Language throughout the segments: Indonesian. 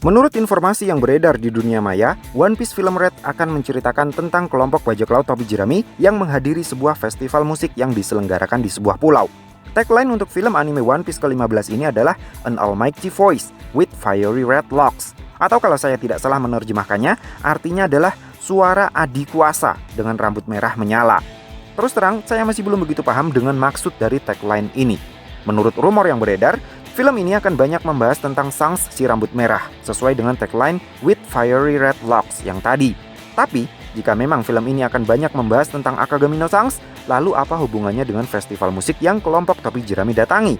Menurut informasi yang beredar di dunia maya, One Piece Film Red akan menceritakan tentang kelompok bajak laut topi jerami yang menghadiri sebuah festival musik yang diselenggarakan di sebuah pulau. Tagline untuk film anime One Piece ke-15 ini adalah An Almighty Voice with Fiery Red Locks. Atau kalau saya tidak salah menerjemahkannya, artinya adalah suara adi kuasa dengan rambut merah menyala. Terus terang, saya masih belum begitu paham dengan maksud dari tagline ini. Menurut rumor yang beredar, film ini akan banyak membahas tentang Shanks si rambut merah, sesuai dengan tagline with Fiery Red Locks yang tadi. Tapi, jika memang film ini akan banyak membahas tentang Akagami no Shanks, lalu apa hubungannya dengan festival musik yang kelompok topi jerami datangi?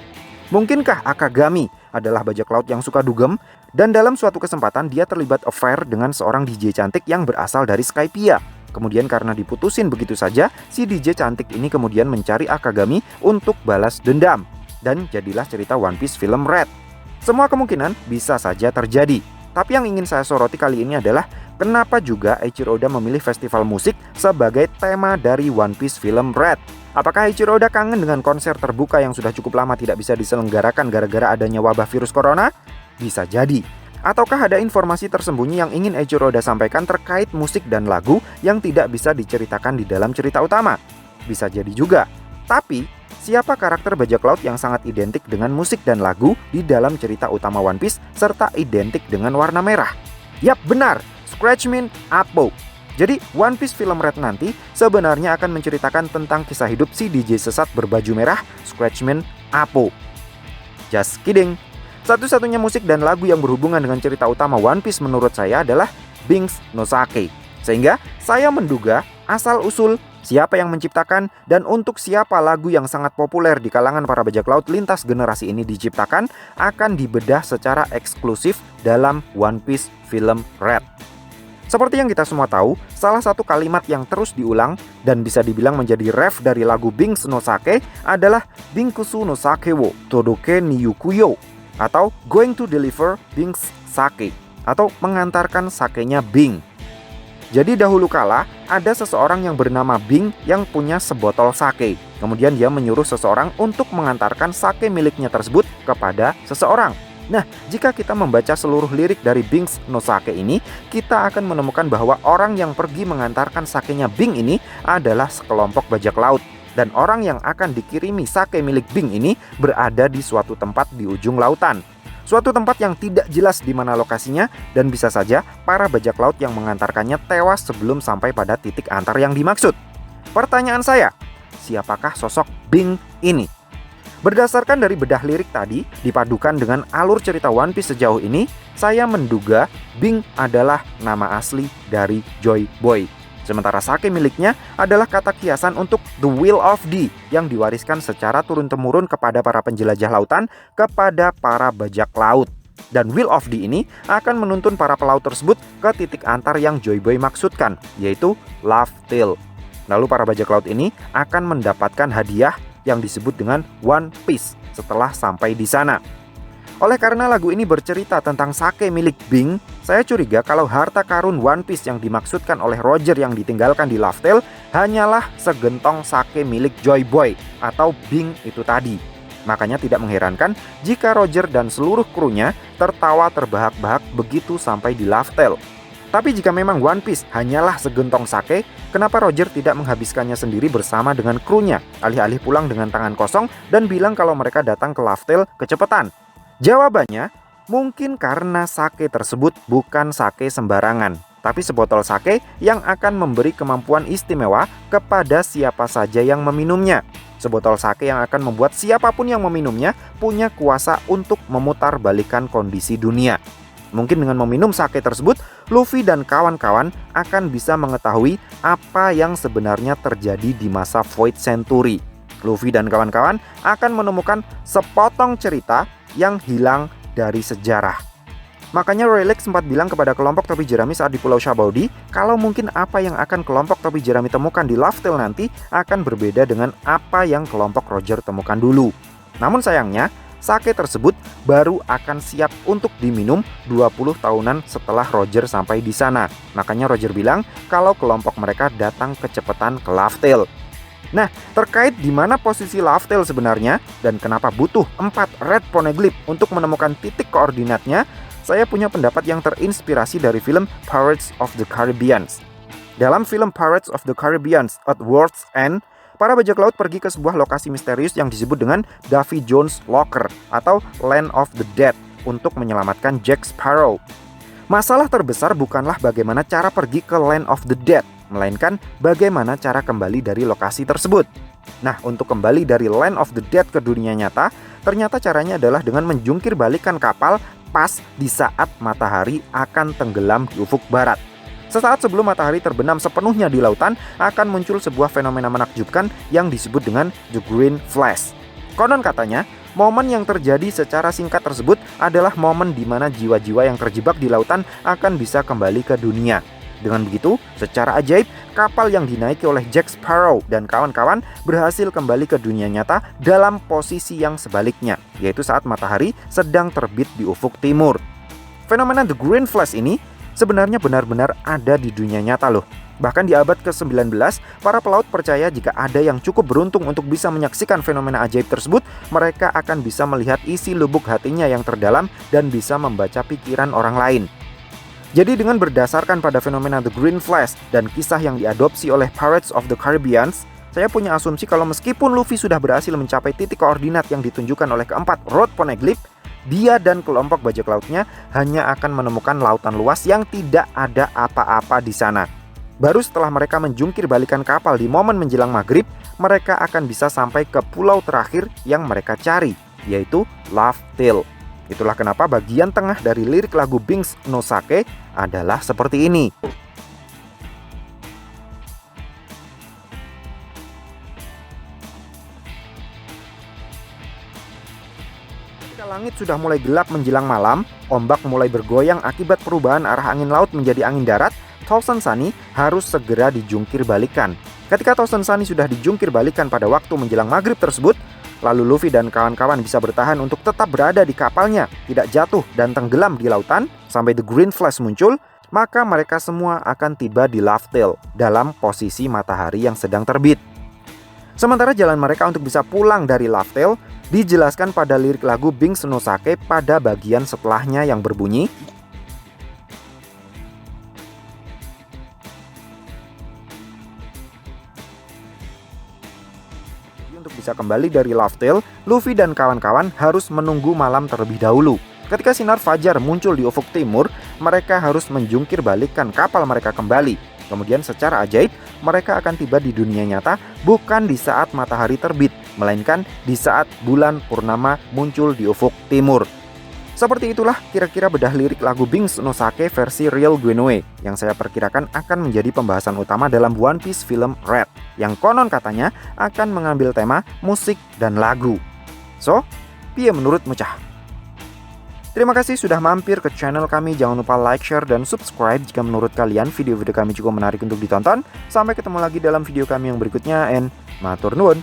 Mungkinkah Akagami adalah bajak laut yang suka dugem, dan dalam suatu kesempatan dia terlibat affair dengan seorang DJ cantik yang berasal dari Skypiea? Kemudian karena diputusin begitu saja, si DJ cantik ini kemudian mencari Akagami untuk balas dendam. Dan jadilah cerita One Piece Film Red. Semua kemungkinan bisa saja terjadi. Tapi yang ingin saya soroti kali ini adalah kenapa juga Eiichiro Oda memilih festival musik sebagai tema dari One Piece Film Red. Apakah Eiichiro Oda kangen dengan konser terbuka yang sudah cukup lama tidak bisa diselenggarakan gara-gara adanya wabah virus corona? Bisa jadi. Ataukah ada informasi tersembunyi yang ingin Eiichiro Oda sampaikan terkait musik dan lagu yang tidak bisa diceritakan di dalam cerita utama? Bisa jadi juga. Tapi, siapa karakter bajak laut yang sangat identik dengan musik dan lagu di dalam cerita utama One Piece serta identik dengan warna merah? Yap, benar, Scratchman Appo. Jadi, One Piece Film Red nanti sebenarnya akan menceritakan tentang kisah hidup si DJ sesat berbaju merah, Scratchman Appo. Just kidding. Satu-satunya musik dan lagu yang berhubungan dengan cerita utama One Piece menurut saya adalah Binks no Sake. Sehingga saya menduga asal-usul siapa yang menciptakan dan untuk siapa lagu yang sangat populer di kalangan para bajak laut lintas generasi ini diciptakan akan dibedah secara eksklusif dalam One Piece Film Red. Seperti yang kita semua tahu, salah satu kalimat yang terus diulang dan bisa dibilang menjadi ref dari lagu Binks no Sake adalah Bingkusu no Sake wo Todoke ni Yukuyo, atau Going to Deliver Binks Sake, atau mengantarkan sakenya Bing. Jadi dahulu kala ada seseorang yang bernama Bing yang punya sebotol sake. Kemudian dia menyuruh seseorang untuk mengantarkan sake miliknya tersebut kepada seseorang. Nah, jika kita membaca seluruh lirik dari Binks no Sake ini, kita akan menemukan bahwa orang yang pergi mengantarkan sakenya Bing ini adalah sekelompok bajak laut. Dan orang yang akan dikirimi sake milik Bing ini berada di suatu tempat di ujung lautan. Suatu tempat yang tidak jelas di mana lokasinya dan bisa saja para bajak laut yang mengantarkannya tewas sebelum sampai pada titik antar yang dimaksud. Pertanyaan saya, siapakah sosok Bing ini? Berdasarkan dari bedah lirik tadi dipadukan dengan alur cerita One Piece sejauh ini, saya menduga Bing adalah nama asli dari Joy Boy. Sementara sake miliknya adalah kata kiasan untuk The Will of D yang diwariskan secara turun-temurun kepada para penjelajah lautan kepada para bajak laut. Dan Will of D ini akan menuntun para pelaut tersebut ke titik antar yang Joy Boy maksudkan, yaitu Laugh Tale. Lalu para bajak laut ini akan mendapatkan hadiah yang disebut dengan One Piece setelah sampai di sana. Oleh karena lagu ini bercerita tentang sake milik Bing, saya curiga kalau harta karun One Piece yang dimaksudkan oleh Roger yang ditinggalkan di Laugh Tale hanyalah segentong sake milik Joy Boy atau Bing itu tadi. Makanya tidak mengherankan jika Roger dan seluruh krunya tertawa terbahak-bahak begitu sampai di Laugh Tale. Tapi jika memang One Piece hanyalah segentong sake, kenapa Roger tidak menghabiskannya sendiri bersama dengan krunya, alih-alih pulang dengan tangan kosong dan bilang kalau mereka datang ke Laugh Tale kecepatan? Jawabannya, mungkin karena sake tersebut bukan sake sembarangan, tapi sebotol sake yang akan memberi kemampuan istimewa kepada siapa saja yang meminumnya. Sebotol sake yang akan membuat siapapun yang meminumnya punya kuasa untuk memutarbalikkan kondisi dunia. Mungkin dengan meminum sake tersebut, Luffy dan kawan-kawan akan bisa mengetahui apa yang sebenarnya terjadi di masa Void Century. Luffy dan kawan-kawan akan menemukan sepotong cerita yang hilang dari sejarah. Makanya Rayleigh sempat bilang kepada kelompok topi jerami saat di Pulau Sabaody, kalau mungkin apa yang akan kelompok topi jerami temukan di Laugh Tale nanti akan berbeda dengan apa yang kelompok Roger temukan dulu. Namun sayangnya, sake tersebut baru akan siap untuk diminum 20 tahunan setelah Roger sampai di sana. Makanya Roger bilang kalau kelompok mereka datang kecepatan ke Laugh Tale. Nah, terkait di mana posisi Laugh Tale sebenarnya dan kenapa butuh 4 Red Poneglyph untuk menemukan titik koordinatnya, saya punya pendapat yang terinspirasi dari film Pirates of the Caribbean. Dalam film Pirates of the Caribbean at World's End, para bajak laut pergi ke sebuah lokasi misterius yang disebut dengan Davy Jones' Locker atau Land of the Dead untuk menyelamatkan Jack Sparrow. Masalah terbesar bukanlah bagaimana cara pergi ke Land of the Dead, melainkan bagaimana cara kembali dari lokasi tersebut. Nah, untuk kembali dari Land of the Dead ke dunia nyata, ternyata caranya adalah dengan menjungkir balikan kapal pas di saat matahari akan tenggelam di ufuk barat. Sesaat sebelum matahari terbenam sepenuhnya di lautan, akan muncul sebuah fenomena menakjubkan yang disebut dengan The Green Flash. Konon katanya, momen yang terjadi secara singkat tersebut adalah momen di mana jiwa-jiwa yang terjebak di lautan akan bisa kembali ke dunia. Dengan begitu, secara ajaib, kapal yang dinaiki oleh Jack Sparrow dan kawan-kawan berhasil kembali ke dunia nyata dalam posisi yang sebaliknya, yaitu saat matahari sedang terbit di ufuk timur. Fenomena The Green Flash ini sebenarnya benar-benar ada di dunia nyata loh. Bahkan di abad ke-19, para pelaut percaya jika ada yang cukup beruntung untuk bisa menyaksikan fenomena ajaib tersebut, mereka akan bisa melihat isi lubuk hatinya yang terdalam dan bisa membaca pikiran orang lain. Jadi dengan berdasarkan pada fenomena The Green Flash dan kisah yang diadopsi oleh Pirates of the Caribbean, saya punya asumsi kalau meskipun Luffy sudah berhasil mencapai titik koordinat yang ditunjukkan oleh keempat Road Poneglyph, dia dan kelompok bajak lautnya hanya akan menemukan lautan luas yang tidak ada apa-apa di sana. Baru setelah mereka menjungkir balikan kapal di momen menjelang maghrib, mereka akan bisa sampai ke pulau terakhir yang mereka cari, yaitu Laugh Tale. Itulah kenapa bagian tengah dari lirik lagu Binks no Sake adalah seperti ini. Ketika langit sudah mulai gelap menjelang malam, ombak mulai bergoyang akibat perubahan arah angin laut menjadi angin darat, Thousand Sunny harus segera dijungkir balikan. Ketika Thousand Sunny sudah dijungkir balikan pada waktu menjelang maghrib tersebut, lalu Luffy dan kawan-kawan bisa bertahan untuk tetap berada di kapalnya, tidak jatuh dan tenggelam di lautan sampai The Green Flash muncul, maka mereka semua akan tiba di Laugh Tale dalam posisi matahari yang sedang terbit. Sementara jalan mereka untuk bisa pulang dari Laugh Tale dijelaskan pada lirik lagu Binks no Sake pada bagian setelahnya yang berbunyi, untuk bisa kembali dari Laugh Tale, Luffy dan kawan-kawan harus menunggu malam terlebih dahulu. Ketika sinar fajar muncul di ufuk timur, mereka harus menjungkir balikan kapal mereka kembali. Kemudian secara ajaib, mereka akan tiba di dunia nyata bukan di saat matahari terbit, melainkan di saat bulan purnama muncul di ufuk timur. Seperti itulah kira-kira bedah lirik lagu Binks no Sake versi Real Gwenwe yang saya perkirakan akan menjadi pembahasan utama dalam One Piece film Red, yang konon katanya akan mengambil tema musik dan lagu. So, piye menurut mecah? Terima kasih sudah mampir ke channel kami. Jangan lupa like, share, dan subscribe jika menurut kalian video-video kami cukup menarik untuk ditonton. Sampai ketemu lagi dalam video kami yang berikutnya, and matur nuwun.